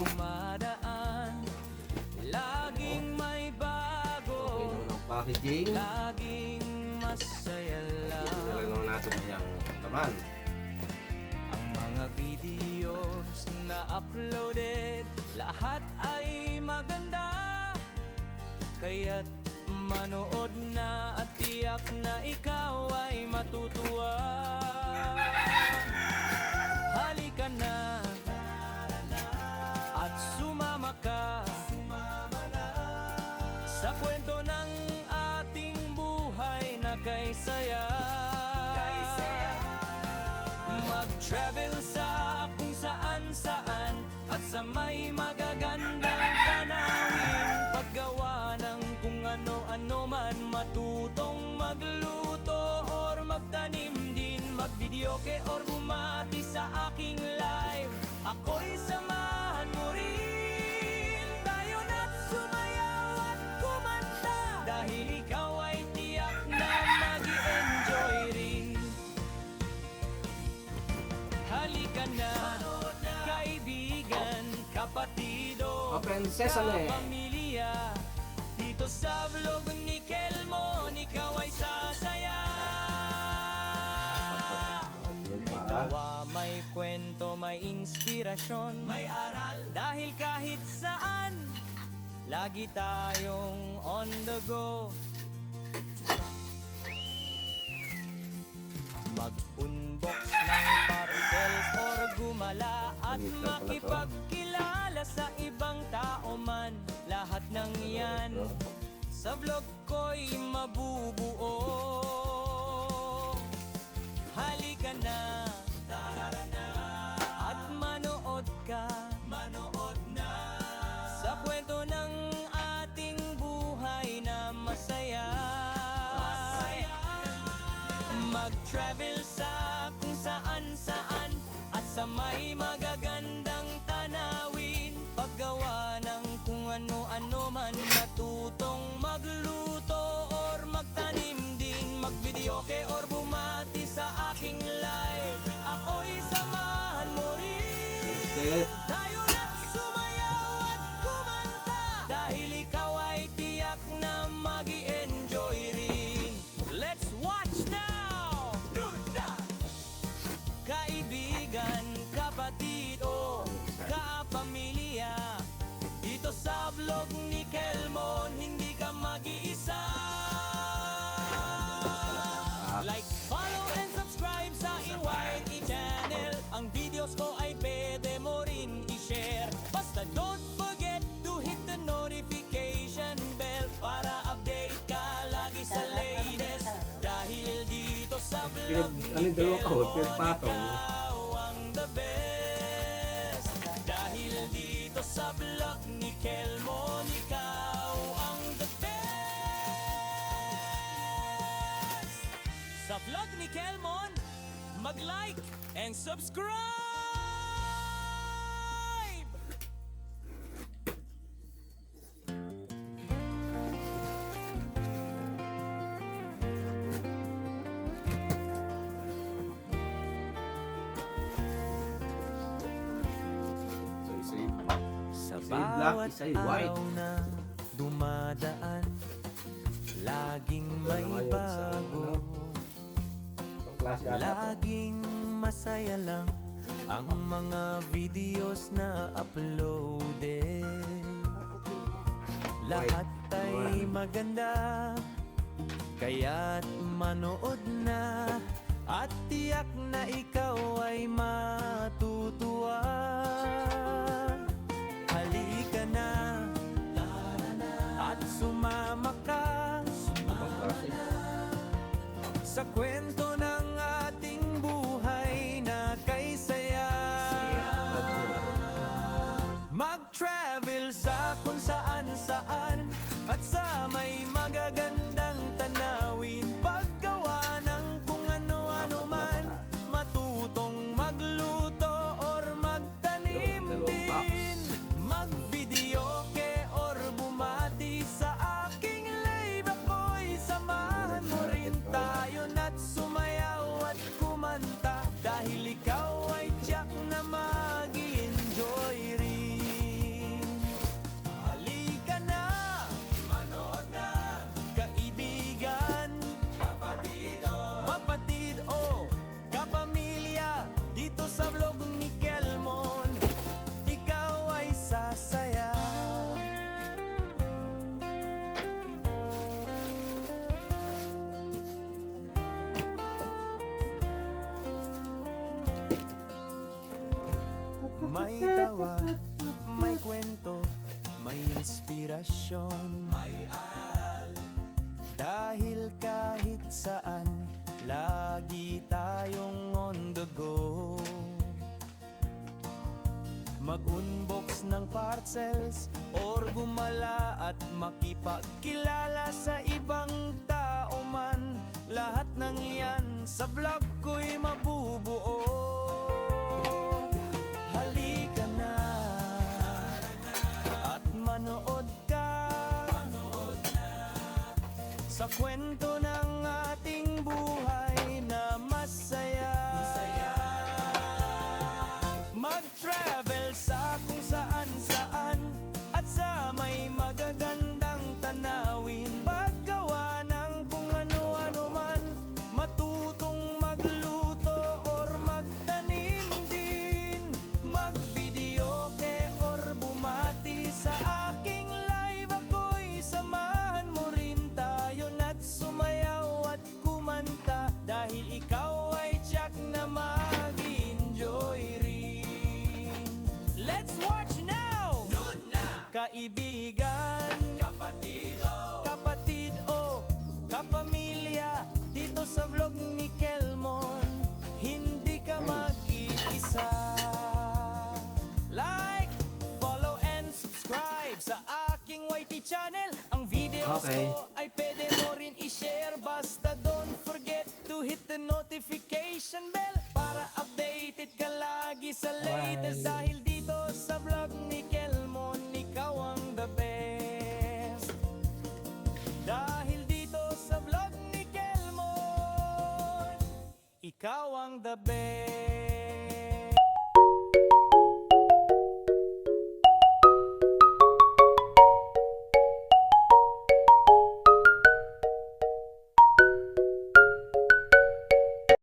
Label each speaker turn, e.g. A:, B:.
A: dumadaan, laging may bago,
B: Okay naman ang packaging.
A: laging masaya lang.
B: Talagang natin yung laman.
A: Ang mga videos na uploaded, lahat ay maganda. Kaya't manood na at tiyak na ikaw ay matutuwa. Halika na at sumama ka sa kwento ng ating buhay na kay saya. Mag-travel sa kung saan-saan at sa may magagandang tanawin. Paggawa ng kung ano-ano man, matutong magluto or magtanim din, magvideoke or bumati sa aking live. Ako'y samahan mo rin, tayo na't sumayaw at kumanta, dahil ikaw ay tiyak na mag-i-enjoy rin. Halika na, kaibigan, kapatido,
B: Open sesame.
A: kapamilya. Dito sa vlog ni Kelmon, ikaw ay sasaya. Gawa may kwento, may inspirasyon, may aral. Dahil kahit saan, lagi tayong on the go. Mag-unbox ng parcels or gumala at makipagkilala sa ibang tao man. Lahat ng yan sa vlog ko'y mabubuo. Halika na, tara na, at manood ka, manood na, sa kwento ng ating buhay na masaya. Mag-travel sa kung saan-saan at sa may magagandang tanawin. Paggawa ng kung ano-ano man, matutong magluto or magtanim din, magvideoke or bumati sa aking live. Ako'y samahan mo rin, tayo na't sumayaw at kumanta, dahil ikaw ay tiyak na mag-i-enjoy rin. Let's watch now! Kaibigan, kapatid o kapamilya, dito sa vlog ni Kelmon, hindi ka mag-iisa. Like, follow and subscribe sa IYT channel. Ang videos ko ay pwede mo rin i-share. Basta don't forget to hit the notification bell para update ka lagi sa latest. Dahil dito sa vlog ni Kelmon, ikaw ang the best. Dahil dito sa vlog ni Kelmon, ikaw ang the best. Sa vlog ni Kelmon, mag-like and subscribe! Sa
B: black,
A: bawat
B: isa'y white.
A: araw na dumadaan, laging may bago, laging masaya lang ang mga videos na uploaded. Lahat ay maganda, kaya't manood na at tiyak na ikaw ay matutuwa. Halika na at sumama ka sa kwento ng ating buhay na kay saya. Mag-travel sa kung saan-saan at sa may magagandang tanawin. Paggawa ng kung ano-ano man, matutong magluto or magtanim din, magvideoke or bumati sa aking live. Ako'y samahan mo rin, tayo na't sumayaw at kumanta, dahil ikaw ay tiyak na mag-i-enjoy rin. tawa, may kwento, may inspirasyon, may aral. Dahil kahit saan, lagi tayong on the go. Mag-unbox ng parcels or gumala at makipagkilala sa ibang tao man. Lahat ng yan sa vlog ko'y mabubuo. Halika na at manood ka sa kwento ng ating buhay na masaya. Mag-travel sa kung saan-saan at sa may magagandang tanawin. Paggawa ng kung ano-ano man, matutong magluto or magtanim din. Mag-videoke or bumati sa aking live, ako'y samahan mo rin tayo na't sumayaw at kumanta. Dahil ikaw ay tiyak na mag-enjoy rin. Let's watch now! Kaibigan, kapatid o kapamilya, dito sa vlog ni Kelmon, hindi ka mag-iisa. Like, follow and subscribe sa aking YT channel. Ang videos
B: Okay.
A: ko ay pwede mo rin i-share. Basta don't forget to hit the notification bell para updated ka lagi sa latest.
B: Bye.
A: Dahil